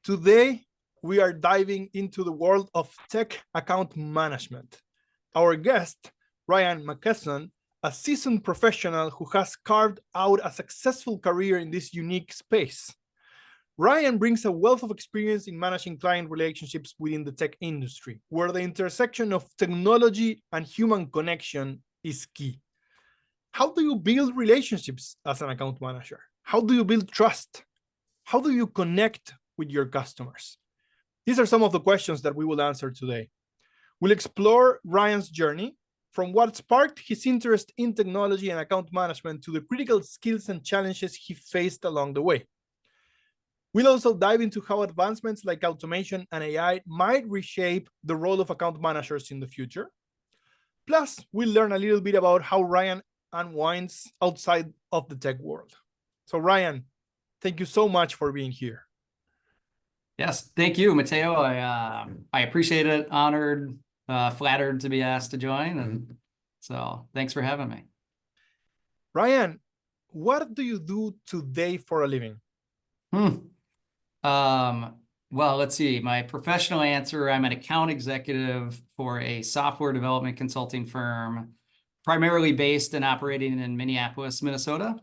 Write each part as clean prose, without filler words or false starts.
Today, we are diving into the world of tech account management. Our guest, Ryan McKesson, a seasoned professional who has carved out a successful career in this unique space. Ryan brings a wealth of experience in managing client relationships within the tech industry, where the intersection of technology and human connection is key. How do you build relationships as an account manager? How do you build trust? How do you connect with your customers? These are some of the questions that we will answer today. We'll explore Ryan's journey from what sparked his interest in technology and account management to the critical skills and challenges he faced along the way. We'll also dive into how advancements like automation and AI might reshape the role of account managers in the future. Plus, we'll learn a little bit about how Ryan unwinds outside of the tech world. So Ryan, thank you so much for being here. Yes, thank you, Mateo. I appreciate it. Honored, flattered to be asked to join, and so thanks for having me. Ryan, what do you do today for a living? Well, let's see. My professional answer: I'm an account executive for a software development consulting firm, primarily based and operating in Minneapolis, Minnesota.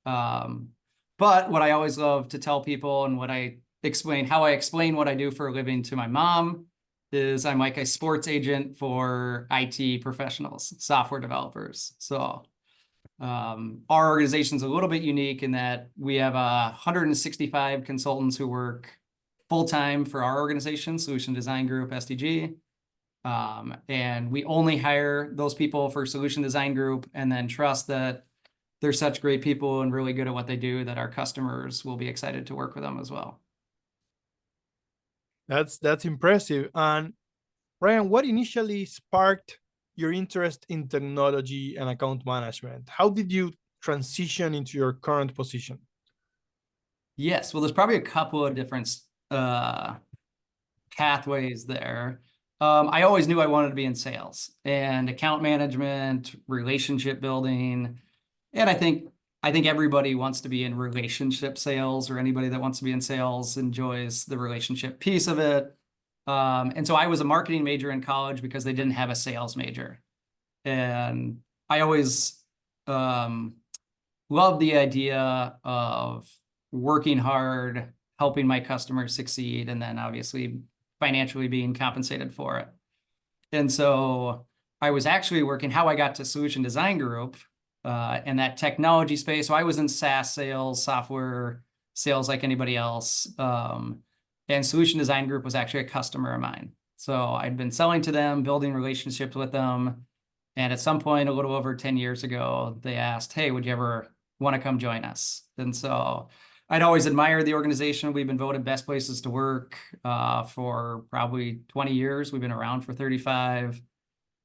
But what I always love to tell people, and how I explain what I do for a living to my mom, is I'm like a sports agent for IT professionals, software developers. So our organization's a little bit unique in that we have 165 consultants who work full-time for our organization, Solution Design Group, SDG. And we only hire those people for Solution Design Group and then trust that they're such great people and really good at what they do that our customers will be excited to work with them as well. That's impressive. And Ryan, what initially sparked your interest in technology and account management? How did you transition into your current position? Yes, well, there's probably a couple of different pathways there. I always knew I wanted to be in sales and account management, relationship building. And I think everybody wants to be in relationship sales, or anybody that wants to be in sales enjoys the relationship piece of it. And so I was a marketing major in college because they didn't have a sales major. And I always loved the idea of working hard, helping my customers succeed, and then obviously financially being compensated for it. And so I was actually working, how I got to Solution Design Group in that technology space. So I was in SaaS sales, software sales like anybody else. And Solution Design Group was actually a customer of mine. So I'd been selling to them, building relationships with them. And at some point, a little over 10 years ago, they asked, hey, would you ever want to come join us? And so I'd always admired the organization. We've been voted best places to work for probably 20 years. We've been around for 35.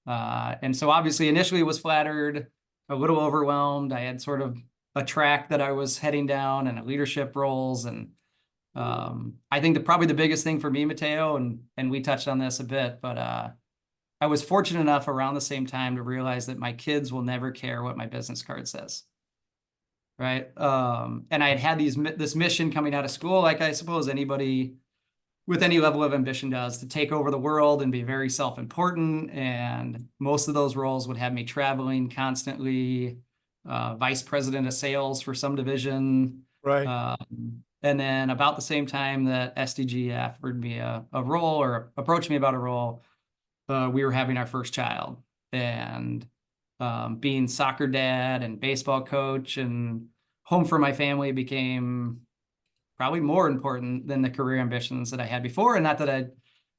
And so obviously initially was flattered, a little overwhelmed. I had sort of a track that I was heading down and leadership roles. And I think probably the biggest thing for me, Mateo, and we touched on this a bit, but I was fortunate enough around the same time to realize that my kids will never care what my business card says. Right. And I had this mission coming out of school, like I suppose anybody with any level of ambition does, to take over the world and be very self-important. And most of those roles would have me traveling constantly, vice president of sales for some division. Right. And then about the same time that SDG offered me a role, or approached me about a role, we were having our first child. And being soccer dad and baseball coach and home for my family became probably more important than the career ambitions that I had before. And not that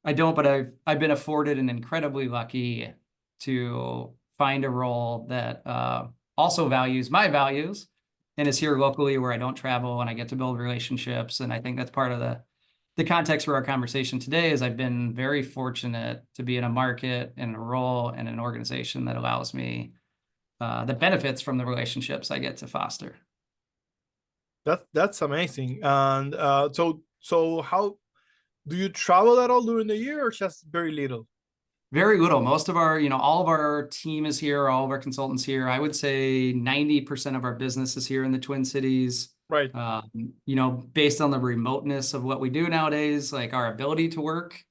I don't, but I've been afforded and incredibly lucky to find a role that also values my values and is here locally, where I don't travel and I get to build relationships. And I think that's part of the context for our conversation today. Is I've been very fortunate to be in a market and a role and an organization that allows me that benefits from the relationships I get to foster. That's amazing. And so how do you travel at all during the year, or just very little? Very little. Most of our, all of our team is here, all of our consultants here. I would say 90% of our business is here in the Twin Cities. Right. You know, based on the remoteness of what we do nowadays, like our ability to work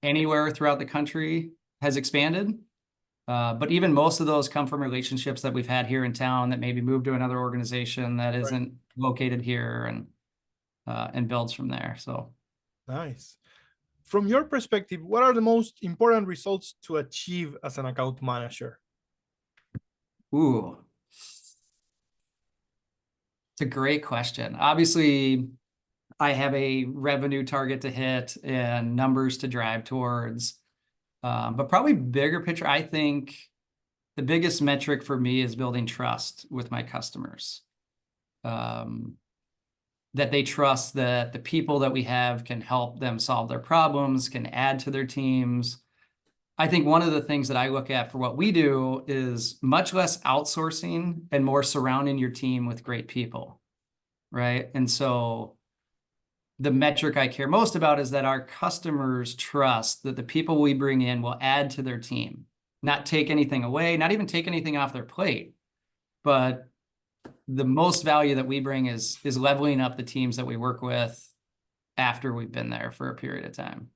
anywhere throughout the country has expanded. But even most of those come from relationships that we've had here in town that maybe moved to another organization that isn't located here, and builds from there. So Nice. From your perspective, what are the most important results to achieve as an account manager? ooh, it's a great question. Obviously, I have a revenue target to hit and numbers to drive towards. But probably bigger picture, I think the biggest metric for me is building trust with my customers. That they trust that the people that we have can help them solve their problems, can add to their teams. I think one of the things that I look at for what we do is much less outsourcing and more surrounding your team with great people, right? And so the metric I care most about is that our customers trust that the people we bring in will add to their team, not take anything away, not even take anything off their plate, but the most value that we bring is leveling up the teams that we work with after we've been there for a period of time.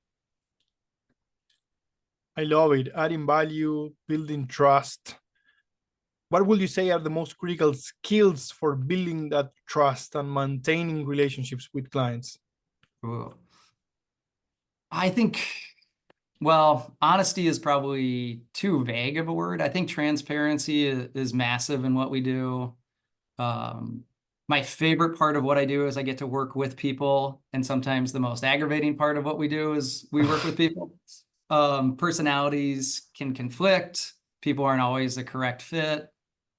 I love it. Adding value, building trust. What would you say are the most critical skills for building that trust and maintaining relationships with clients? Ooh. I think, well, honesty is probably too vague of a word. I think transparency is massive in what we do. My favorite part of what I do is I get to work with people, and sometimes the most aggravating part of what we do is we work with people. Personalities can conflict. People aren't always the correct fit.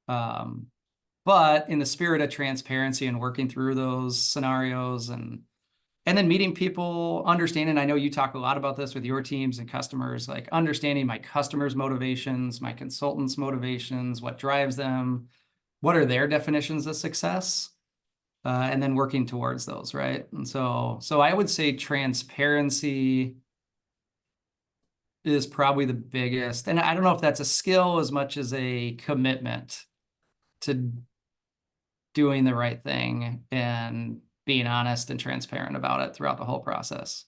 But in the spirit of transparency and working through those scenarios and then meeting people, understanding, I know you talk a lot about this with your teams and customers, like understanding my customers' motivations, my consultants' motivations, what drives them, what are their definitions of success, and then working towards those, right? And so I would say transparency is probably the biggest. And I don't know if that's a skill as much as a commitment to doing the right thing and being honest and transparent about it throughout the whole process.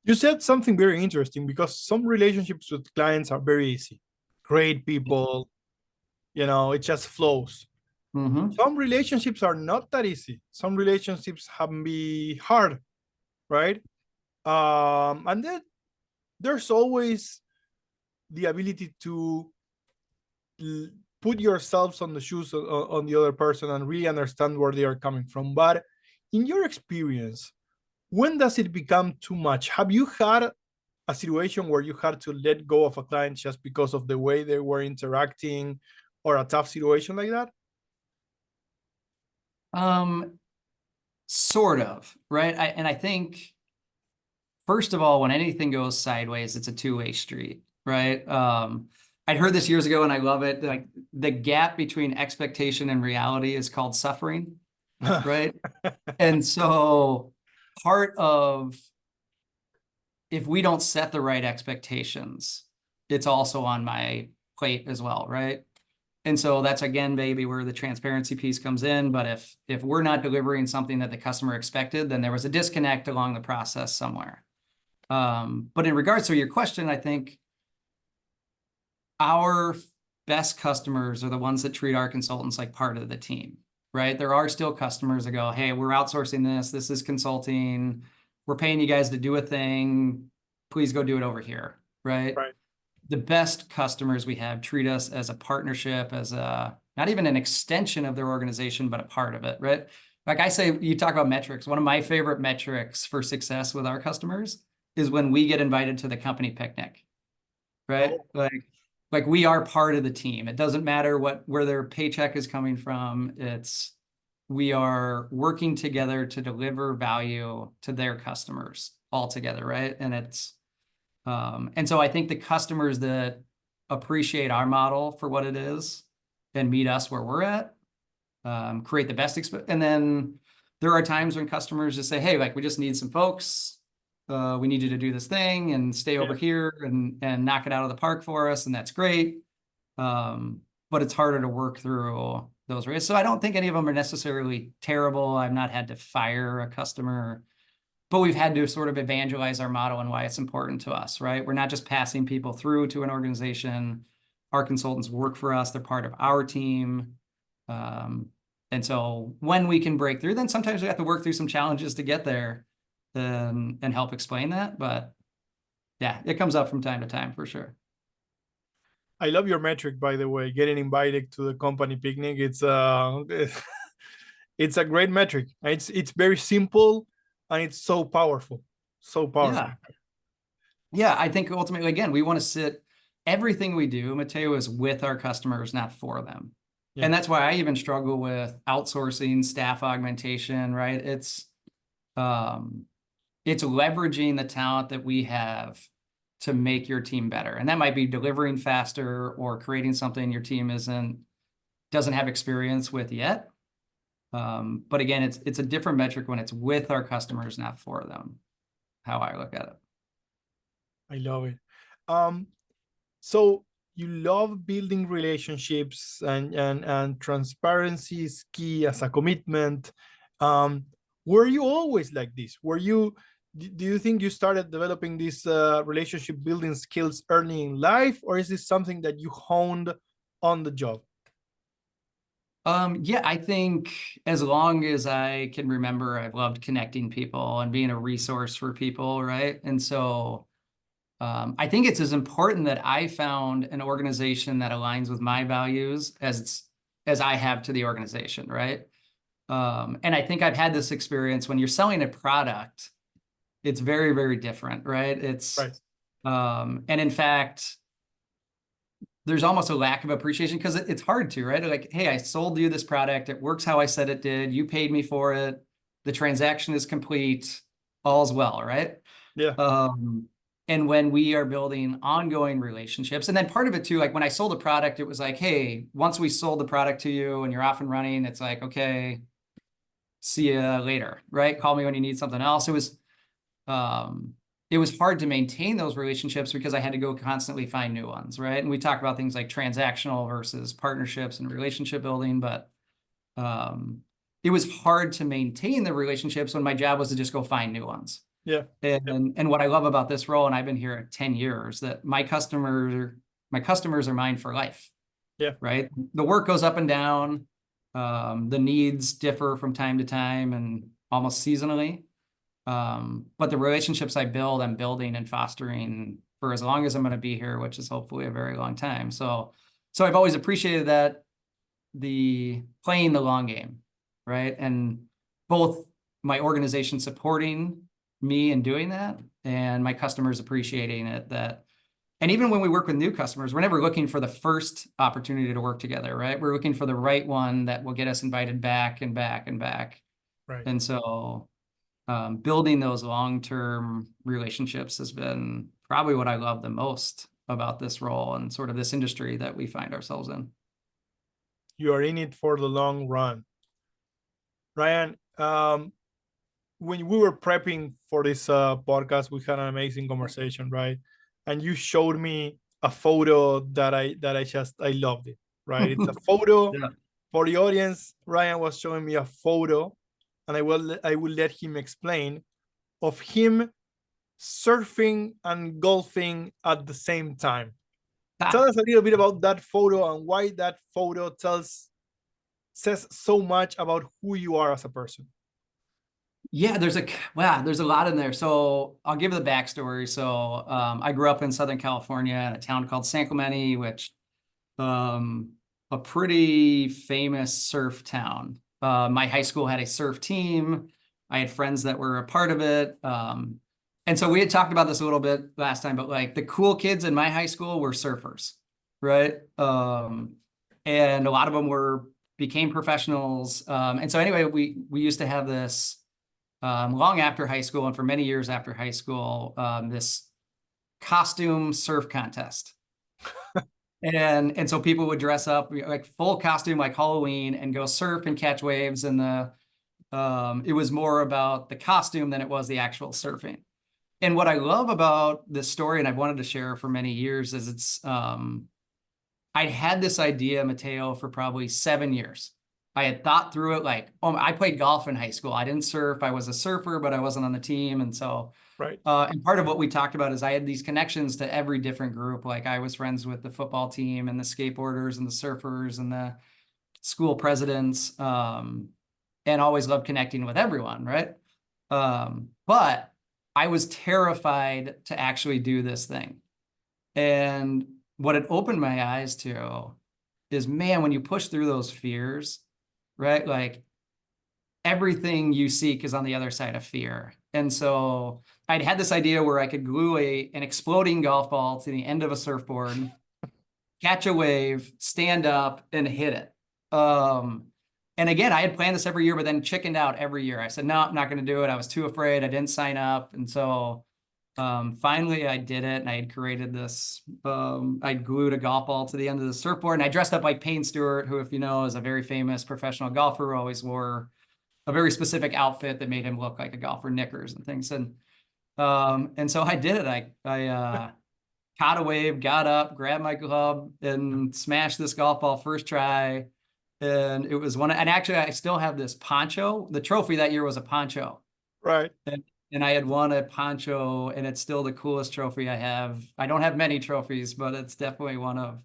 You said something very interesting because some relationships with clients are very easy. Great people, it just flows. Mm-hmm. Some relationships are not that easy. Some relationships can be hard, right? And then there's always the ability to put yourselves on the shoes on the other person and really understand where they are coming from. But in your experience, when does it become too much? Have you had a situation where you had to let go of a client just because of the way they were interacting, or a tough situation like that? Sort of, right? I think, first of all, when anything goes sideways, it's a two-way street, right? I'd heard this years ago and I love it. Like the gap between expectation and reality is called suffering, right? And so part of, if we don't set the right expectations, it's also on my plate as well, right? And so that's, again, maybe where the transparency piece comes in. But if we're not delivering something that the customer expected, then there was a disconnect along the process somewhere. But in regards to your question, I think our best customers are the ones that treat our consultants like part of the team, right? There are still customers that go, hey, we're outsourcing this. This is consulting. We're paying you guys to do a thing. Please go do it over here, right? Right. The best customers we have treat us as a partnership, as a, not even an extension of their organization, but a part of it, right? Like I say, you talk about metrics. One of my favorite metrics for success with our customers is when we get invited to the company picnic, right? Oh. Like we are part of the team. It doesn't matter where their paycheck is coming from. We are working together to deliver value to their customers all together, right? And so I think the customers that appreciate our model for what it is and meet us where we're at, create the best experience. And then there are times when customers just say, hey, like we just need some folks. We need you to do this thing and stay over here and knock it out of the park for us. And that's great. But it's harder to work through those risks. So I don't think any of them are necessarily terrible. I've not had to fire a customer, but we've had to sort of evangelize our model and why it's important to us, right? We're not just passing people through to an organization. Our consultants work for us. They're part of our team. And so when we can break through, then sometimes we have to work through some challenges to get there and help explain that. But yeah, it comes up from time to time for sure. I love your metric, by the way, getting invited to the company picnic. It's it's a great metric. It's very simple and it's so powerful. So powerful. Yeah. Yeah, I think ultimately, again, we want to sit everything we do, Mateo, is with our customers, not for them. Yeah. And that's why I even struggle with outsourcing, staff augmentation, right? It's leveraging the talent that we have to make your team better. And that might be delivering faster or creating something your team doesn't have experience with yet. But again, it's a different metric when it's with our customers, not for them, how I look at it. I love it. So you love building relationships and transparency is key as a commitment. Were you always like this? Do you think you started developing these relationship building skills early in life, or is this something that you honed on the job? Yeah, I think as long as I can remember, I've loved connecting people and being a resource for people, right? And so I think it's as important that I found an organization that aligns with my values as I have to the organization, right? And I think I've had this experience when you're selling a product, it's very, very different, right? Right. And in fact, there's almost a lack of appreciation because it's hard to, right? Like, hey, I sold you this product. It works how I said it did. You paid me for it. The transaction is complete. All's well, right? Yeah. And when we are building ongoing relationships, and then part of it too, like when I sold a product, it was like, hey, once we sold the product to you and you're off and running, it's like, okay, see you later, right? Call me when you need something else. It was hard to maintain those relationships because I had to go constantly find new ones, right? And we talk about things like transactional versus partnerships and relationship building, but it was hard to maintain the relationships when my job was to just go find new ones. Yeah. And what I love about this role, and I've been here 10 years, that my customers are mine for life. Yeah. Right. The work goes up and down. The needs differ from time to time and almost seasonally. But the relationships I build, I'm building and fostering for as long as I'm going to be here, which is hopefully a very long time. So I've always appreciated that, the playing the long game, right? And both my organization supporting me in doing that and my customers appreciating it. And even when we work with new customers, we're never looking for the first opportunity to work together, right? We're looking for the right one that will get us invited back and back and back. Right. And so building those long-term relationships has been probably what I love the most about this role and sort of this industry that we find ourselves in. You are in it for the long run. Ryan, when we were prepping for this podcast, we had an amazing conversation, right? And you showed me a photo that I loved it, right? It's a photo. Yeah. For the audience. Ryan was showing me a photo, and I will let him explain, of him surfing and golfing at the same time. Tell us a little bit about that photo and why that photo says so much about who you are as a person. Yeah, there's a lot in there. So I'll give the backstory. So I grew up in Southern California in a town called San Clemente, which a pretty famous surf town. My high school had a surf team. I had friends that were a part of it. And so we had talked about this a little bit last time, but like the cool kids in my high school were surfers, right? And a lot of them became professionals. And so anyway, we used to have this long after high school and for many years after high school, this costume surf contest. And so people would dress up like full costume, like Halloween, and go surf and catch waves. And it was more about the costume than it was the actual surfing. And what I love about this story, and I've wanted to share for many years, is I'd had this idea, Mateo, for probably 7 years. I had thought through it like, oh, I played golf in high school. I didn't surf. I was a surfer, but I wasn't on the team. And so, Right. and part of what we talked about is I had these connections to every different group. Like I was friends with the football team and the skateboarders and the surfers and the school presidents, and always loved connecting with everyone, right? But I was terrified to actually do this thing. And what it opened my eyes to is, man, when you push through those fears, right? Like everything you seek is on the other side of fear. And so I'd had this idea where I could glue an exploding golf ball to the end of a surfboard, catch a wave, stand up, and hit it. And again, I had planned this every year, but then chickened out every year. I said, no, I'm not going to do it. I was too afraid. I didn't sign up. And so finally I did it, and I had created this, I'd glued a golf ball to the end of the surfboard, and I dressed up like Payne Stewart, who, if you know, is a very famous professional golfer, who always wore a very specific outfit that made him look like a golfer, knickers and things. And so I did it. I caught a wave, got up, grabbed my club, and smashed this golf ball first try. And it was and actually I still have this poncho. The trophy that year was a poncho. Right. And I had won a poncho, and it's still the coolest trophy I have. I don't have many trophies, but it's definitely one of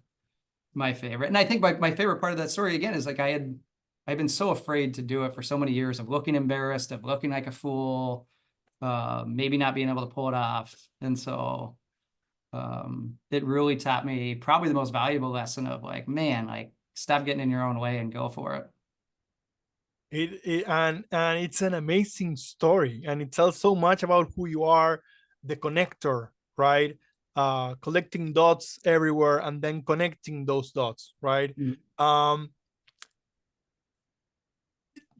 my favorite. And I think my favorite part of that story, again, is like I've been so afraid to do it for so many years, of looking embarrassed, of looking like a fool, maybe not being able to pull it off. And so it really taught me probably the most valuable lesson of like, man, like stop getting in your own way and go for it. And it's an amazing story, and it tells so much about who you are, the connector, right? Collecting dots everywhere and then connecting those dots, right?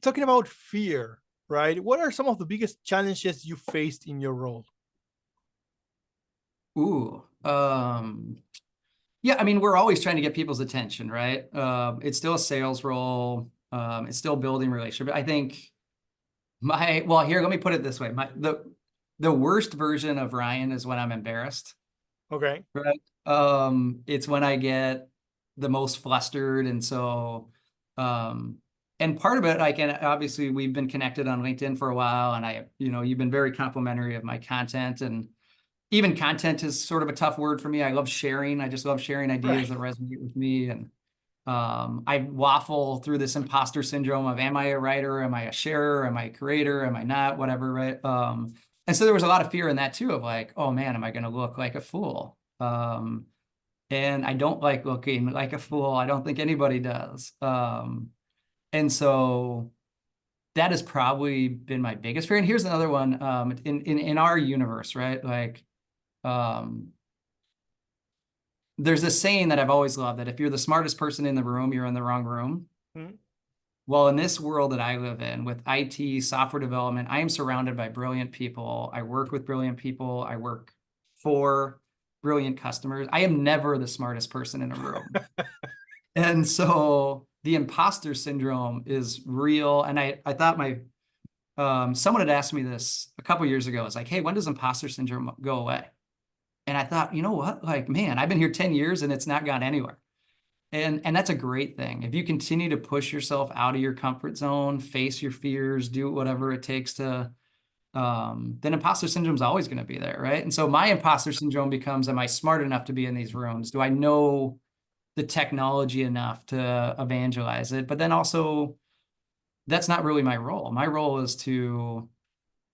Talking about fear, right? What are some of the biggest challenges you faced in your role? Ooh, yeah, I mean, we're always trying to get people's attention, right? It's still a sales role. It's still building relationship. I think well, here, let me put it this way. The worst version of Ryan is when I'm embarrassed. Okay. Right. It's when I get the most flustered. And so, and part of it, like, and obviously we've been connected on LinkedIn for a while, and you've been very complimentary of my content, and even content is sort of a tough word for me. I love sharing. I just love sharing ideas that resonate with me. And I waffle through this imposter syndrome of, am I a writer? Am I a sharer? Am I a creator? Am I not? Whatever, right? And so there was a lot of fear in that too, of like, oh man, am I going to look like a fool? And I don't like looking like a fool. I don't think anybody does. And so that has probably been my biggest fear. And here's another one, in our universe, right? Like, there's this saying that I've always loved, that if you're the smartest person in the room, you're in the wrong room. Mm-hmm. Well, in this world that I live in with IT, software development, I am surrounded by brilliant people. I work with brilliant people. I work for brilliant customers. I am never the smartest person in a room. And so the imposter syndrome is real. And I thought someone had asked me this a couple of years ago. It's like, hey, when does imposter syndrome go away? And I thought, you know what? Like, man, I've been here 10 years and it's not gone anywhere. And that's a great thing. If you continue to push yourself out of your comfort zone, face your fears, do whatever it takes to, then imposter syndrome is always going to be there, right? And so my imposter syndrome becomes, am I smart enough to be in these rooms? Do I know the technology enough to evangelize it? But then also, that's not really my role. My role is to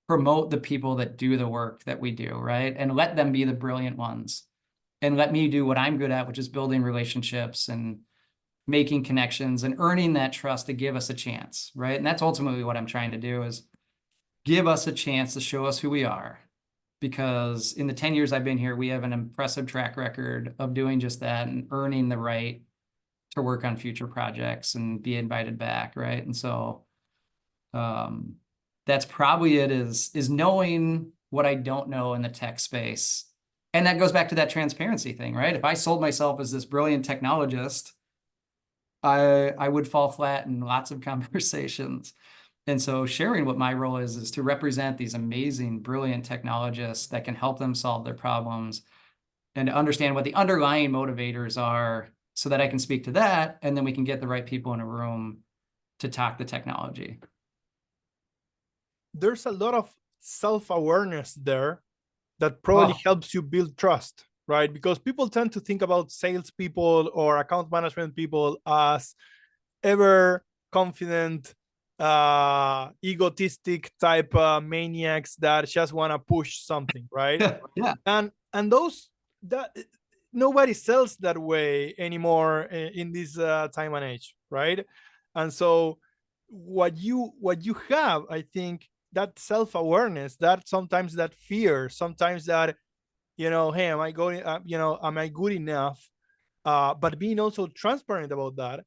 promote the people that do the work that we do, right? And let them be the brilliant ones. And let me do what I'm good at, which is building relationships and making connections and earning that trust to give us a chance, right? And that's ultimately what I'm trying to do, is give us a chance to show us who we are. Because in the 10 years I've been here, we have an impressive track record of doing just that and earning the right to work on future projects and be invited back, right? And so that's probably it, is knowing what I don't know in the tech space. And that goes back to that transparency thing, right? If I sold myself as this brilliant technologist, I would fall flat in lots of conversations. And so sharing what my role is to represent these amazing, brilliant technologists that can help them solve their problems, and to understand what the underlying motivators are so that I can speak to that, and then we can get the right people in a room to talk the technology. There's a lot of self-awareness there that probably helps you build trust, right? Because people tend to think about salespeople or account management people as ever confident, egotistic type maniacs that just want to push something, right? Yeah. And those that nobody sells that way anymore in this time and age, right? And so what you have, I think, that self-awareness, that sometimes that fear, sometimes that, hey, am I going, am I good enough? But being also transparent about that.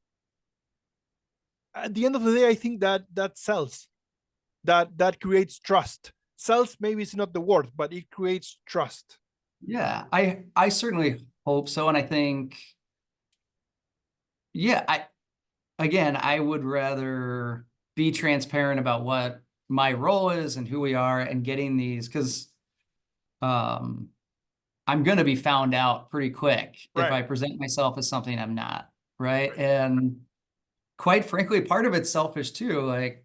At the end of the day, I think that sells, that creates trust. Sells maybe is not the word, but it creates trust. Yeah, I certainly hope so. And I think, yeah, I would rather be transparent about what my role is and who we are, and getting these, because I'm going to be found out pretty quick if I present myself as something I'm not, right? And quite frankly, part of it's selfish too. Like,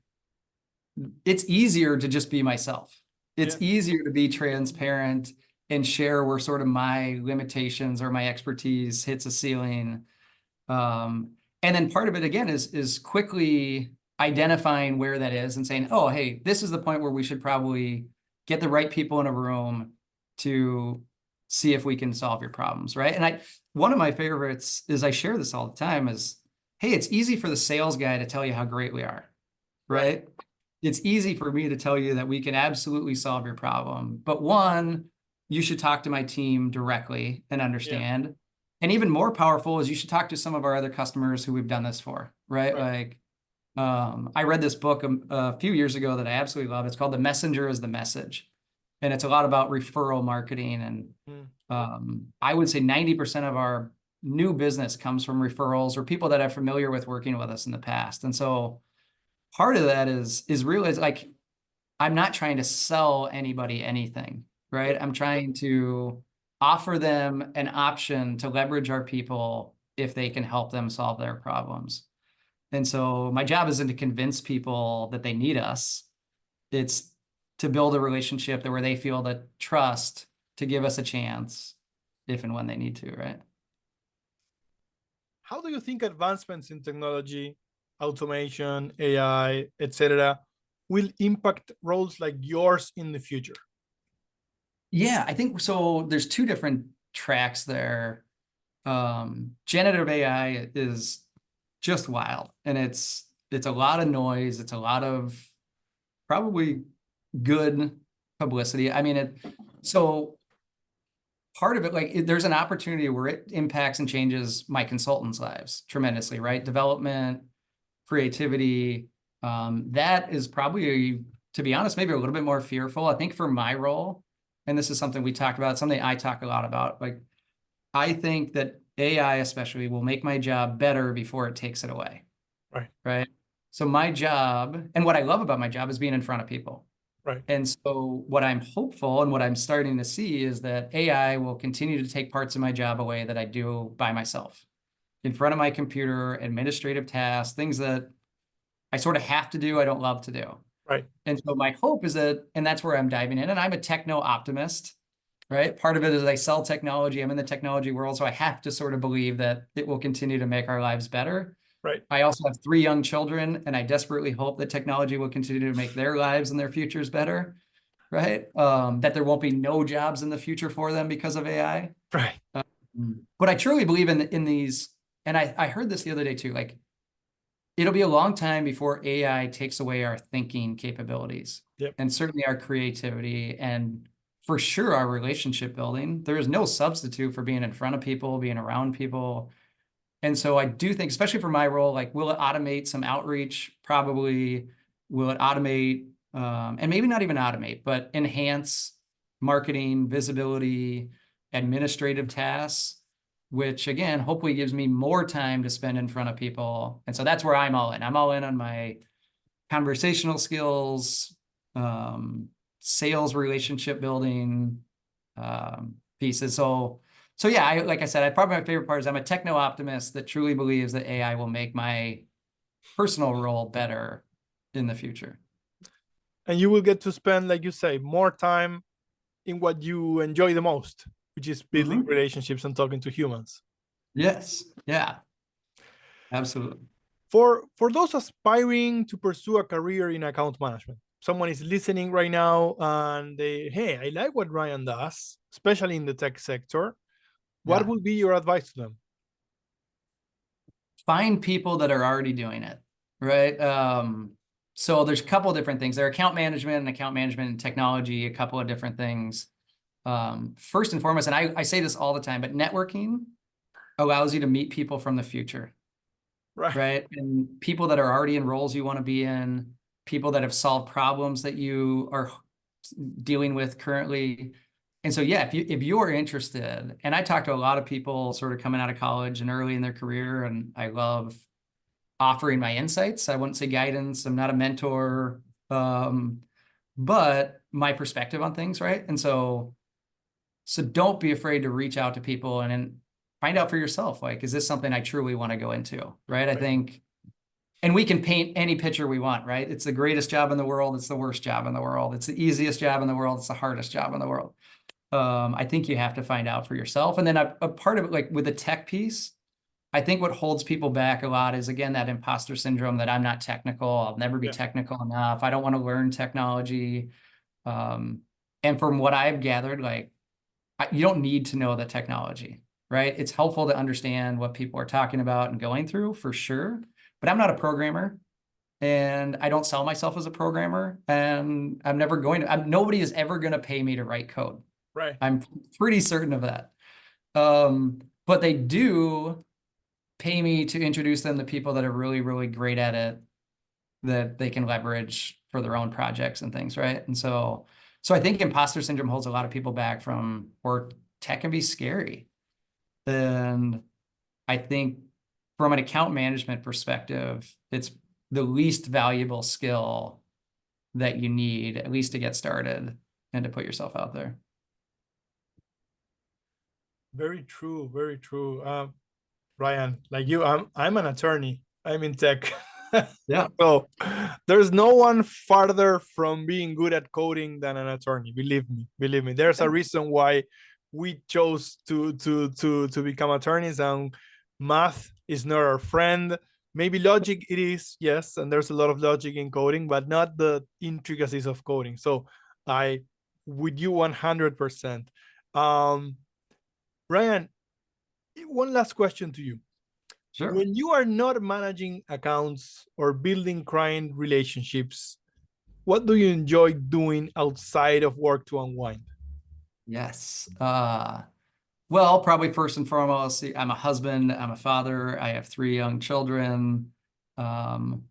it's easier to just be myself. It's easier to be transparent and share where sort of my limitations or my expertise hits a ceiling. And then part of it again is quickly identifying where that is and saying, oh, hey, this is the point where we should probably get the right people in a room to see if we can solve your problems, right? And one of my favorites is, I share this all the time, is, hey, it's easy for the sales guy to tell you how great we are, right? It's easy for me to tell you that we can absolutely solve your problem. But one, you should talk to my team directly and understand. Yeah. And even more powerful is, you should talk to some of our other customers who we've done this for, right? Like, I read this book a few years ago that I absolutely love. It's called The Messenger is the Message. And it's a lot about referral marketing. And I would say 90% of our new business comes from referrals or people that are familiar with working with us in the past. And so part of that is realize, like, I'm not trying to sell anybody anything, right? I'm trying to offer them an option to leverage our people if they can help them solve their problems. And so my job isn't to convince people that they need us. It's to build a relationship where they feel the trust to give us a chance if and when they need to, right? How do you think advancements in technology, automation, AI, etc., will impact roles like yours in the future? Yeah, I think so. There's two different tracks there. Generative AI is just wild, and it's a lot of noise. It's a lot of probably good publicity. I mean, so part of it, like, there's an opportunity where it impacts and changes my consultants' lives tremendously, right? Development, creativity. That is probably, to be honest, maybe a little bit more fearful. I think for my role, and this is something we talked about, something I talk a lot about, like, I think that AI especially will make my job better before it takes it away. Right. So my job, and what I love about my job, is being in front of people. And so what I'm hopeful and what I'm starting to see is that AI will continue to take parts of my job away that I do by myself, in front of my computer, administrative tasks, things that I sort of have to do, I don't love to do. And so my hope is that, and that's where I'm diving in, and I'm a techno optimist, right? Part of it is I sell technology. I'm in the technology world, so I have to sort of believe that it will continue to make our lives better. I also have 3 young children, and I desperately hope that technology will continue to make their lives and their futures better, right? That there won't be no jobs in the future for them because of AI. But I truly believe in these, and I heard this the other day too, like, it'll be a long time before AI takes away our thinking capabilities, and certainly our creativity, and for sure our relationship building. There is no substitute for being in front of people, being around people. And so I do think, especially for my role, like, will it automate some outreach? Probably. Will it automate, and maybe not even automate, but enhance marketing, visibility, administrative tasks, which again, hopefully gives me more time to spend in front of people. And so that's where I'm all in. I'm all in on my conversational skills, sales, relationship building pieces. So So yeah, like I said, probably my favorite part is I'm a techno optimist that truly believes that AI will make my personal role better in the future. And you will get to spend, like you say, more time in what you enjoy the most, which is building relationships and talking to humans. Yes. Yeah. Absolutely. For those aspiring to pursue a career in account management, someone is listening right now and hey, I like what Ryan does, especially in the tech sector. What Yeah. would be your advice to them? Find people that are already doing it, right? So there's a couple of different things. There are account management and technology, a couple of different things. First and foremost, and I say this all the time, but networking allows you to meet people from the future, right? And people that are already in roles you want to be in, people that have solved problems that you are dealing with currently. And so, yeah, if you are interested, and I talk to a lot of people sort of coming out of college and early in their career, and I love offering my insights. I wouldn't say guidance. I'm not a mentor, but my perspective on things, right? And so don't be afraid to reach out to people and find out for yourself, like, is this something I truly want to go into, right? I think, and we can paint any picture we want, right? It's the greatest job in the world. It's the worst job in the world. It's the easiest job in the world. It's the hardest job in the world. I think you have to find out for yourself. And then a part of it, like with the tech piece, I think what holds people back a lot is, again, that imposter syndrome that I'm not technical. I'll never be technical enough. I don't want to learn technology. And from what I've gathered, like, you don't need to know the technology, right? It's helpful to understand what people are talking about and going through, for sure. But I'm not a programmer, and I don't sell myself as a programmer, and I'm never going to. Nobody is ever going to pay me to write code. Right. I'm pretty certain of that. But they do pay me to introduce them to people that are really, really great at it, that they can leverage for their own projects and things, right? And so I think imposter syndrome holds a lot of people back from, or tech can be scary. And I think from an account management perspective, it's the least valuable skill that you need, at least to get started and to put yourself out there. Very true. Very true. Ryan, like you, I'm an attorney. I'm in tech. Yeah. So there's no one farther from being good at coding than an attorney. Believe me. Believe me. There's a reason why we chose to become attorneys, and math is not our friend. Maybe logic it is, yes, and there's a lot of logic in coding, but not the intricacies of coding. So I with you 100%. Ryan, one last question to you. Sure. When you are not managing accounts or building client relationships, what do you enjoy doing outside of work to unwind? Yes. Well, probably first and foremost, I'm a husband, I'm a father, I have 3 young children. And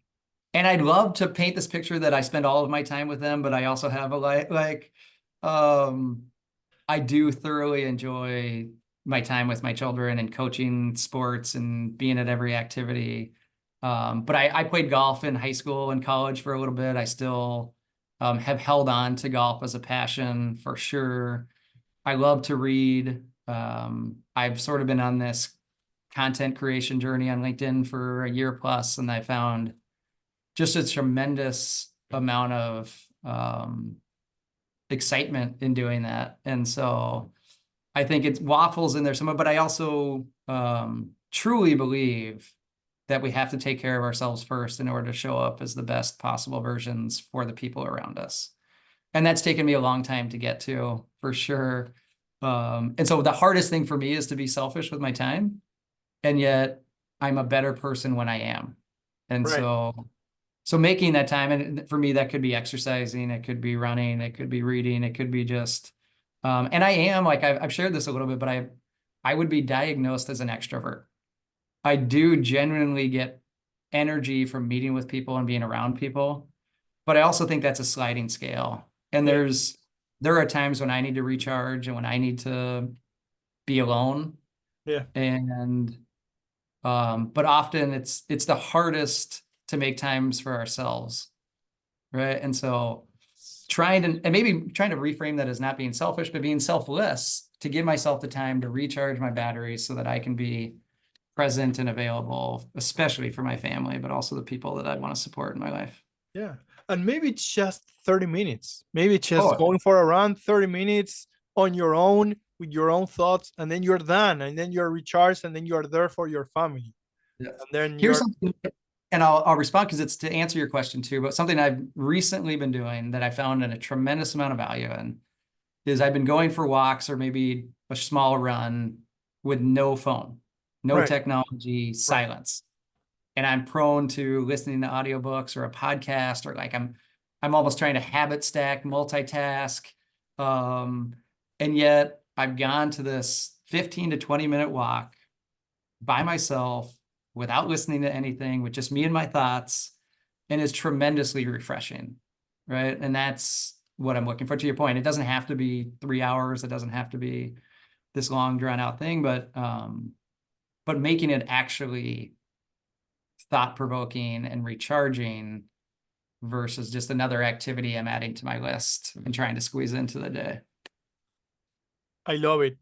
I'd love to paint this picture that I spend all of my time with them, but I also have a I do thoroughly enjoy my time with my children and coaching sports and being at every activity. But I played golf in high school and college for a little bit. I still have held on to golf as a passion, for sure. I love to read. I've sort of been on this content creation journey on LinkedIn for a year plus, and I found just a tremendous amount of excitement in doing that. And so I think it's waffles in there somewhere, but I also truly believe that we have to take care of ourselves first in order to show up as the best possible versions for the people around us. And that's taken me a long time to get to, for sure. And so the hardest thing for me is to be selfish with my time. And yet I'm a better person when I am. And so making that time, and for me, that could be exercising, it could be running, it could be reading, it could be just, and I am, like, I've shared this a little bit, but I would be diagnosed as an extrovert. I do genuinely get energy from meeting with people and being around people, but I also think that's a sliding scale. And there are times when I need to recharge and when I need to be alone. Yeah. And, but often it's the hardest to make times for ourselves, right? And so maybe trying to reframe that as not being selfish, but being selfless to give myself the time to recharge my batteries so that I can be present and available, especially for my family, but also the people that I want to support in my life. Yeah. And maybe it's just 30 minutes. Maybe it's just Oh, going for a run, 30 minutes on your own with your own thoughts, and then you're done, and then you're recharged, and then you're there for your family. yeah. And then Here's you're something, and I'll respond because it's to answer your question too, but something I've recently been doing that I found in a tremendous amount of value in is I've been going for walks or maybe a small run with no phone, no right, technology, right. silence. And I'm prone to listening to audiobooks or a podcast, or like I'm almost trying to habit stack, multitask. And yet I've gone to this 15 to 20-minute walk by myself without listening to anything, with just me and my thoughts, and it's tremendously refreshing, right? And that's what I'm looking for. To your point, it doesn't have to be 3 hours. It doesn't have to be this long drawn out thing, but making it actually thought-provoking and recharging versus just another activity I'm adding to my list and trying to squeeze into the day. I love it.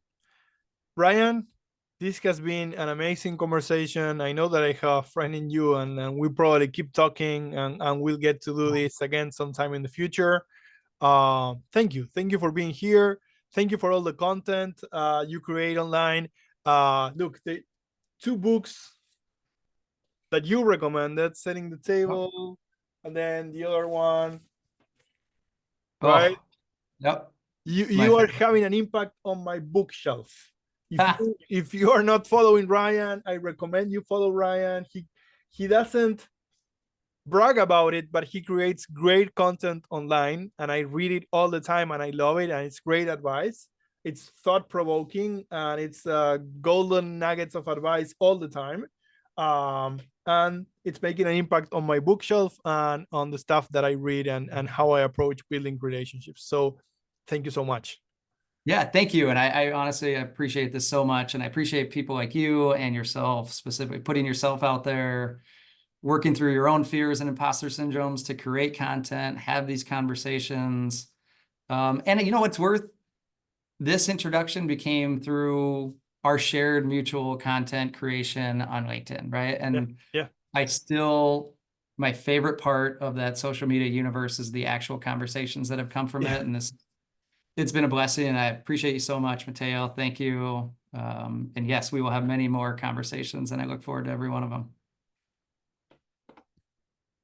Ryan, this has been an amazing conversation. I know that I have a friend in you, and we'll probably keep talking, and we'll get to do this again sometime in the future. Thank you. Thank you for being here. Thank you for all the content you create online. Look, the 2 books that you recommended, Setting the Table, and then the other one, right? Oh, yep. You are having an impact on my bookshelf. If you are not following Ryan, I recommend you follow Ryan. He doesn't brag about it, but he creates great content online, and I read it all the time, and I love it, and it's great advice. It's thought-provoking, and it's golden nuggets of advice all the time. And it's making an impact on my bookshelf and on the stuff that I read, and how I approach building relationships. So thank you so much. Yeah, thank you. And I honestly appreciate this so much. And I appreciate people like you and yourself, specifically putting yourself out there, working through your own fears and imposter syndromes to create content, have these conversations. And you know what's worth? This introduction became through our shared mutual content creation on LinkedIn, right? And yeah. my favorite part of that social media universe is the actual conversations that have come from it. And it's been a blessing, and I appreciate you so much, Mateo. Thank you. And yes, we will have many more conversations, and I look forward to every one of them.